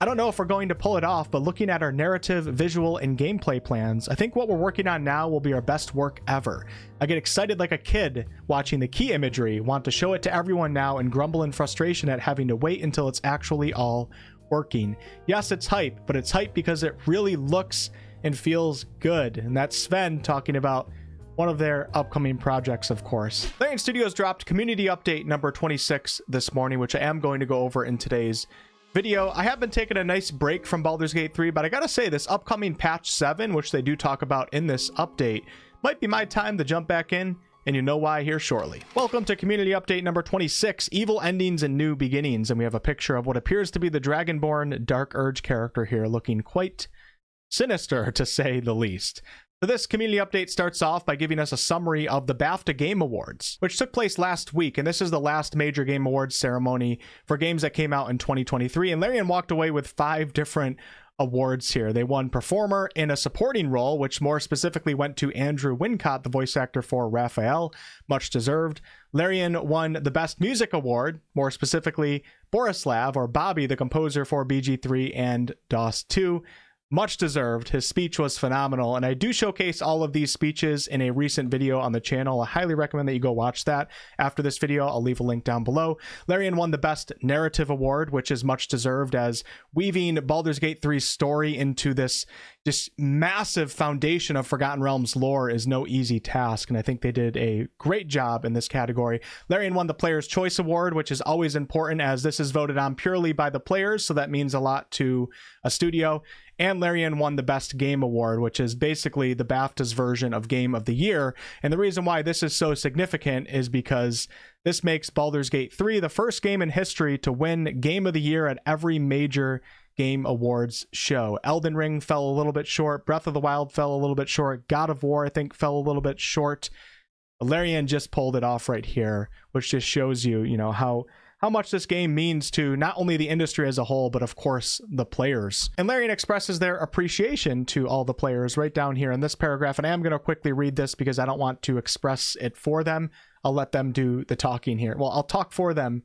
I don't know if we're going to pull it off, but looking at our narrative, visual, and gameplay plans, I think what we're working on now will be our best work ever. I get excited like a kid watching the key imagery, want to show it to everyone now, and grumble in frustration at having to wait until it's actually all working. Yes, it's hype, but it's hype because it really looks and feels good. And that's Sven talking about one of their upcoming projects, of course. Larian Studios dropped community update number 26 this morning, which I am going to go over in today's video. I have been taking a nice break from Baldur's Gate 3, but I gotta say, this upcoming patch 7, which they do talk about in this update, might be my time to jump back in, and you know why here shortly. Welcome to community update number 26, Evil Endings and New Beginnings, and we have a picture of what appears to be the Dragonborn Dark Urge character here, looking quite sinister, to say the least. So this community update starts off by giving us a summary of the BAFTA Game Awards, which took place last week, and this is the last major Game Awards ceremony for games that came out in 2023, and Larian walked away with 5 different awards here. They won Performer in a Supporting Role, which more specifically went to Andrew Wincott, the voice actor for Raphael, much deserved. Larian won the Best Music Award, more specifically Borislav, or Bobby, the composer for BG3 and DOS 2. Much deserved. His speech was phenomenal, and I do showcase all of these speeches in a recent video on the channel. I highly recommend that you go watch that after this video. I'll leave a link down below. Larian won the Best Narrative Award, which is much deserved, as weaving Baldur's Gate 3's story into this just massive foundation of Forgotten Realms lore is no easy task, and I think they did a great job in this category. Larian won the Player's Choice Award, which is always important, as this is voted on purely by the players, so that means a lot to a studio. And Larian won the Best Game Award, which is basically the BAFTA's version of Game of the Year. And the reason why this is so significant is because this makes Baldur's Gate 3 the first game in history to win Game of the Year at every major Game Awards show. Elden Ring fell a little bit short. Breath of the Wild fell a little bit short. God of War, I think, fell a little bit short. Larian just pulled it off right here, which just shows you, how much this game means to not only the industry as a whole, but of course the players. And Larian expresses their appreciation to all the players right down here in this paragraph, and I am going to quickly read this because I don't want to express it for them. I'll let them do the talking here. Well, I'll talk for them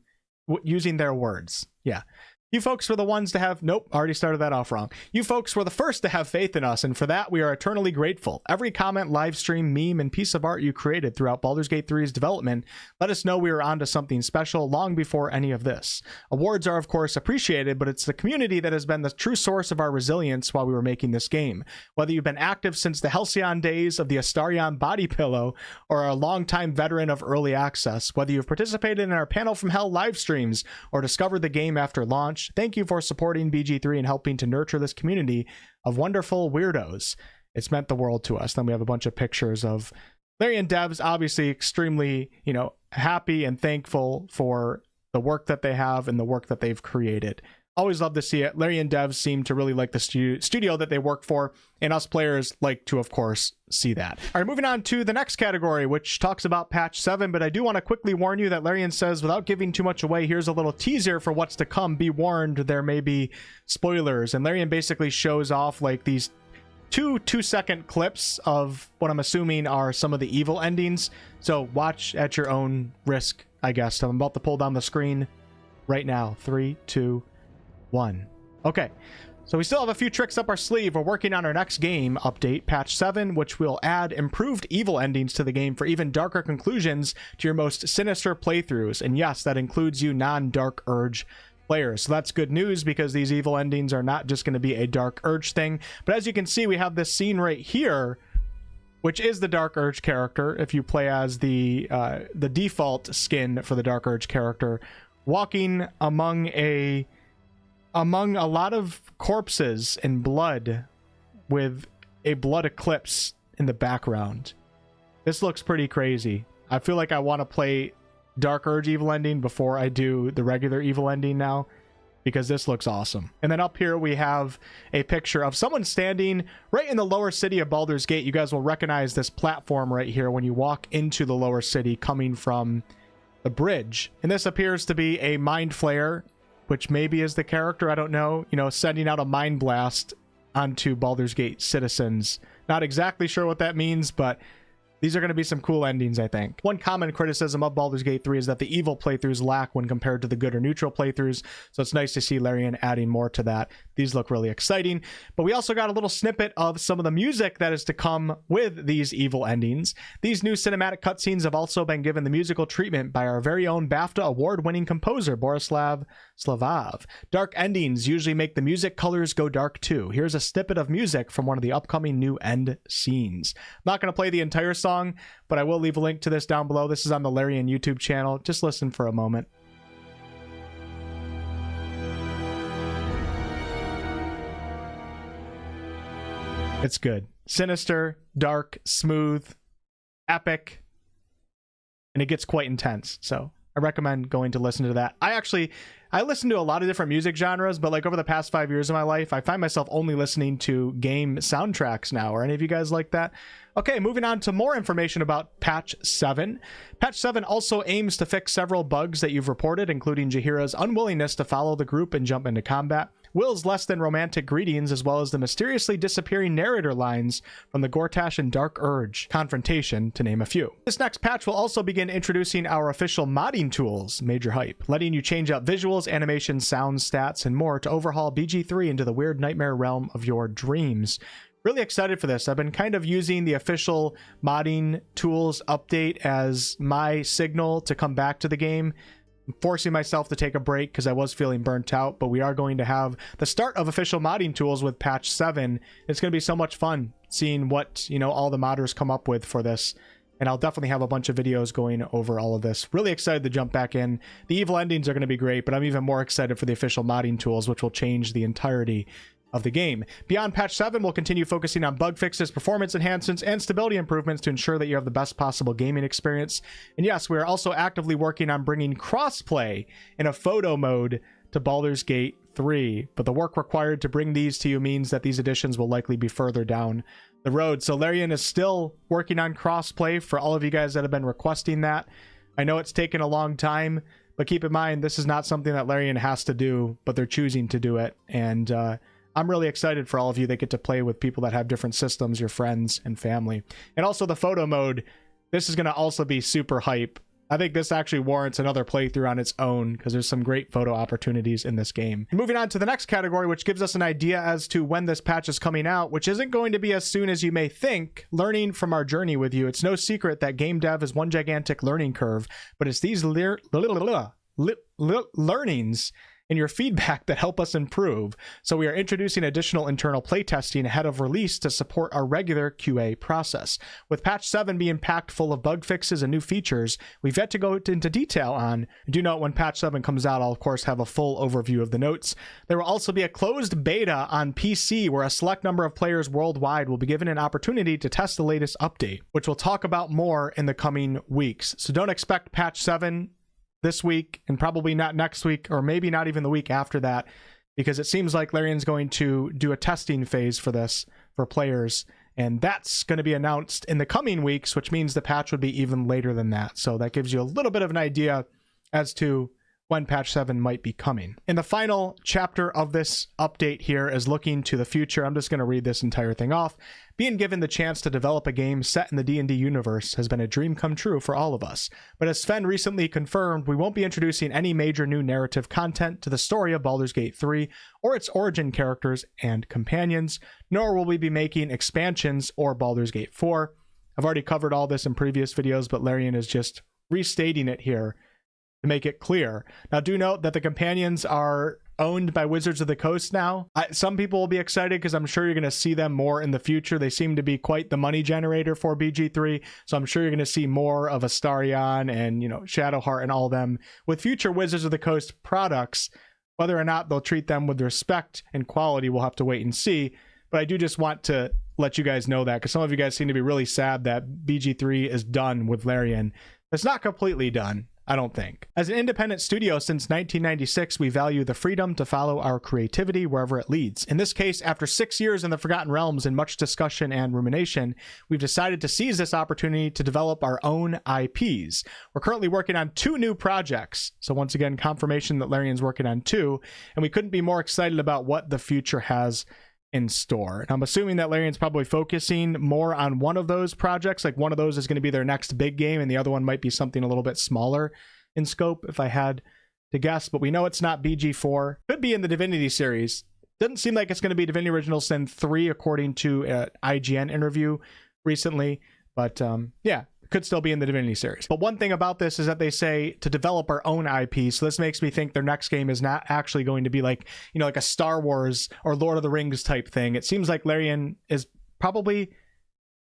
using their words. Yeah. You folks were the ones to have... Nope, already started that off wrong. You folks were the first to have faith in us, and for that we are eternally grateful. Every comment, live stream, meme, and piece of art you created throughout Baldur's Gate 3's development let us know we were onto something special long before any of this. Awards are of course appreciated, but it's the community that has been the true source of our resilience while we were making this game. Whether you've been active since the Halcyon days of the Astarion body pillow, or are a longtime veteran of early access, whether you've participated in our Panel from Hell live streams, or discovered the game after launch, thank you for supporting BG3 and helping to nurture this community of wonderful weirdos. It's meant the world to us. Then we have a bunch of pictures of Larian devs, obviously extremely, happy and thankful for the work that they have and the work that they've created. Always love to see it. Larian devs seem to really like the studio that they work for, and us players like to, of course, see that. All right, moving on to the next category, which talks about patch 7, but I do want to quickly warn you that Larian says, without giving too much away, here's a little teaser for what's to come. Be warned, there may be spoilers. And Larian basically shows off like these two-second clips of what I'm assuming are some of the evil endings. So watch at your own risk, I guess. So I'm about to pull down the screen right now. 3, 2, 1. Okay, so we still have a few tricks up our sleeve. We're working on our next game update, patch 7, which will add improved evil endings to the game for even darker conclusions to your most sinister playthroughs. And yes, that includes you non-Dark Urge players. So that's good news, because these evil endings are not just going to be a Dark Urge thing. But as you can see, we have this scene right here, which is the Dark Urge character. If you play as the default skin for the Dark Urge character, walking among a lot of corpses and blood, with a blood eclipse in the background. This looks pretty crazy. I feel like I want to play Dark Urge evil ending before I do the regular evil ending now, because this looks awesome. And then up here we have a picture of someone standing right in the lower city of Baldur's Gate. You guys will recognize this platform right here when you walk into the lower city coming from the bridge. And this appears to be a mind flayer, which maybe is the character, I don't know, sending out a mind blast onto Baldur's Gate citizens. Not exactly sure what that means, but These are going to be some cool endings, I think. One common criticism of Baldur's Gate 3 is that the evil playthroughs lack when compared to the good or neutral playthroughs, so it's nice to see Larian adding more to that. These look really exciting, but we also got a little snippet of some of the music that is to come with these evil endings. These new cinematic cutscenes have also been given the musical treatment by our very own BAFTA award-winning composer, Borislav Slavav. Dark endings usually make the music colors go dark too. Here's a snippet of music from one of the upcoming new end scenes. I'm not going to play the entire song, but I will leave a link to this down below. This is on the Larian YouTube channel. Just listen for a moment. It's good. Sinister, dark, smooth, epic, and it gets quite intense. So I recommend going to listen to that. I listen to a lot of different music genres, but like over the past 5 years of my life, I find myself only listening to game soundtracks now. Are any of you guys like that? Okay, moving on to more information about Patch 7. Patch 7 also aims to fix several bugs that you've reported, including Jaheira's unwillingness to follow the group and jump into combat, Will's less than romantic greetings, as well as the mysteriously disappearing narrator lines from the Gortash and Dark Urge confrontation, to name a few. This next patch will also begin introducing our official modding tools, major hype, letting you change out visuals, animations, sounds, stats, and more to overhaul BG3 into the weird nightmare realm of your dreams. Really excited for this. I've been kind of using the official modding tools update as my signal to come back to the game. I'm forcing myself to take a break because I was feeling burnt out, but we are going to have the start of official modding tools with patch 7. It's going to be so much fun seeing what, all the modders come up with for this. And I'll definitely have a bunch of videos going over all of this. Really excited to jump back in. The evil endings are going to be great, but I'm even more excited for the official modding tools, which will change the entirety of the game. Beyond patch 7, we'll continue focusing on bug fixes, performance enhancements, and stability improvements to ensure that you have the best possible gaming experience. And yes, we are also actively working on bringing crossplay in a photo mode to Baldur's Gate 3, but the work required to bring these to you means that these additions will likely be further down the road. So Larian is still working on crossplay for all of you guys that have been requesting that. I know it's taken a long time, but keep in mind, this is not something that Larian has to do, but they're choosing to do it. And I'm really excited for all of you that get to play with people that have different systems, your friends and family. And also the photo mode, this is going to also be super hype. I think this actually warrants another playthrough on its own because there's some great photo opportunities in this game. Moving on to the next category, which gives us an idea as to when this patch is coming out, which isn't going to be as soon as you may think. Learning from our journey with you, it's no secret that game dev is one gigantic learning curve, but it's these learnings and your feedback that help us improve. So we are introducing additional internal playtesting ahead of release to support our regular QA process. With patch 7 being packed full of bug fixes and new features, we've yet to go into detail on. Do note when patch 7 comes out, I'll of course have a full overview of the notes. There will also be a closed beta on PC where a select number of players worldwide will be given an opportunity to test the latest update, which we'll talk about more in the coming weeks. So don't expect patch 7 this week, and probably not next week, or maybe not even the week after that, because it seems like Larian's going to do a testing phase for this for players, and that's going to be announced in the coming weeks, which means the patch would be even later than that. So that gives you a little bit of an idea as to when patch 7 might be coming. In the final chapter of this update here is looking to the future. I'm just going to read this entire thing off. Being given the chance to develop a game set in the D&D universe has been a dream come true for all of us. But as Sven recently confirmed, we won't be introducing any major new narrative content to the story of Baldur's Gate 3 or its origin characters and companions, nor will we be making expansions or Baldur's Gate 4. I've already covered all this in previous videos, but Larian is just restating it here to make it clear. Now, do note that the companions are owned by Wizards of the Coast now. Some people will be excited because I'm sure you're going to see them more in the future. They seem to be quite the money generator for BG3, so I'm sure you're going to see more of Astarion and, Shadowheart and all them with future Wizards of the Coast products. Whether or not they'll treat them with respect and quality, we'll have to wait and see. But I do just want to let you guys know that, because some of you guys seem to be really sad that BG3 is done with Larian. It's not completely done, I don't think. As an independent studio since 1996, we value the freedom to follow our creativity wherever it leads. In this case, after 6 years in the Forgotten Realms and much discussion and rumination, we've decided to seize this opportunity to develop our own IPs. We're currently working on 2 new projects. So once again, confirmation that Larian's working on 2, and we couldn't be more excited about what the future has in store. And I'm assuming that Larian's probably focusing more on one of those projects. Like one of those is going to be their next big game, and the other one might be something a little bit smaller in scope, if I had to guess. But we know it's not BG4. Could be in the Divinity series. Doesn't seem like it's going to be Divinity Original Sin 3, according to an IGN interview recently. But yeah, could still be in the Divinity series. But one thing about this is that they say to develop our own IP. So this makes me think their next game is not actually going to be like, you know, like a Star Wars or Lord of the Rings type thing. It seems like Larian is probably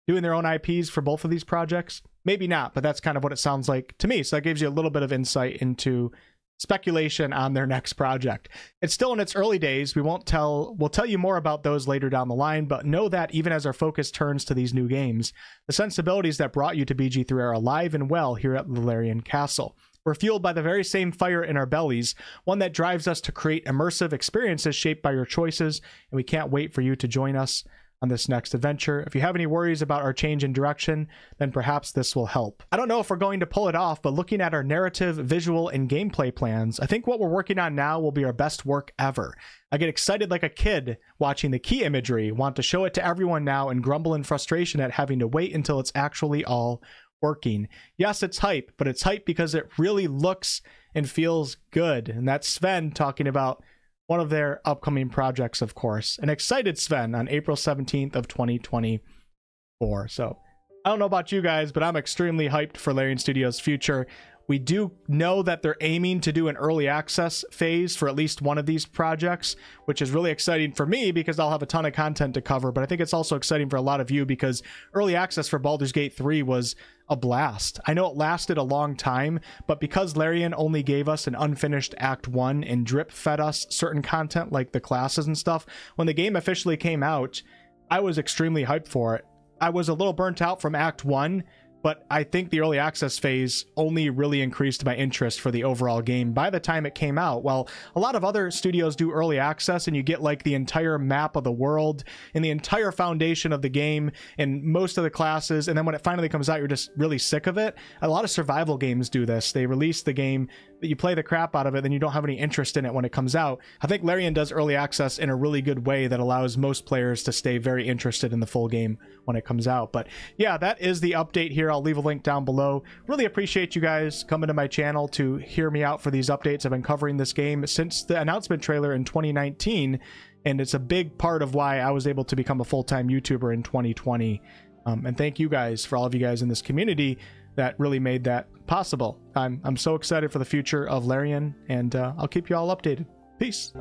doing their own IPs for both of these projects. Maybe not, but that's kind of what it sounds like to me. So that gives you a little bit of insight into speculation on their next project. It's still in its early days. We'll tell you more about those later down the line, but know that even as our focus turns to these new games, the sensibilities that brought you to BG3 are alive and well here at the Larian Castle. We're fueled by the very same fire in our bellies, one that drives us to create immersive experiences shaped by your choices, and we can't wait for you to join us on this next adventure. If you have any worries about our change in direction, then perhaps this will help. I don't know if we're going to pull it off, but looking at our narrative, visual, and gameplay plans, I think what we're working on now will be our best work ever. I get excited like a kid watching the key imagery, want to show it to everyone now, and grumble in frustration at having to wait until it's actually all working. Yes, it's hype, but it's hype because it really looks and feels good. And that's Sven talking about one of their upcoming projects, of course. An excited Sven on April 17th of 2024. So I don't know about you guys, but I'm extremely hyped for Larian Studios' future. We do know that they're aiming to do an early access phase for at least one of these projects, which is really exciting for me because I'll have a ton of content to cover, but I think it's also exciting for a lot of you because early access for Baldur's Gate 3 was a blast. I know it lasted a long time, but because Larian only gave us an unfinished Act 1 and drip fed us certain content like the classes and stuff, when the game officially came out, I was extremely hyped for it. I was a little burnt out from Act 1, but I think the early access phase only really increased my interest for the overall game by the time it came out. While a lot of other studios do early access and you get like the entire map of the world and the entire foundation of the game and most of the classes, and then when it finally comes out, you're just really sick of it. A lot of survival games do this. They release the game, you play the crap out of it, then you don't have any interest in it when it comes out. I think Larian does early access in a really good way that allows most players to stay very interested in the full game when it comes out. But yeah, that is the update here. I'll leave a link down below. Really appreciate you guys coming to my channel to hear me out for these updates. I've been covering this game since the announcement trailer in 2019, and it's a big part of why I was able to become a full-time YouTuber in 2020. And thank you guys for all of you guys in this community that really made that possible. I'm so excited for the future of Larian, and I'll keep you all updated. Peace.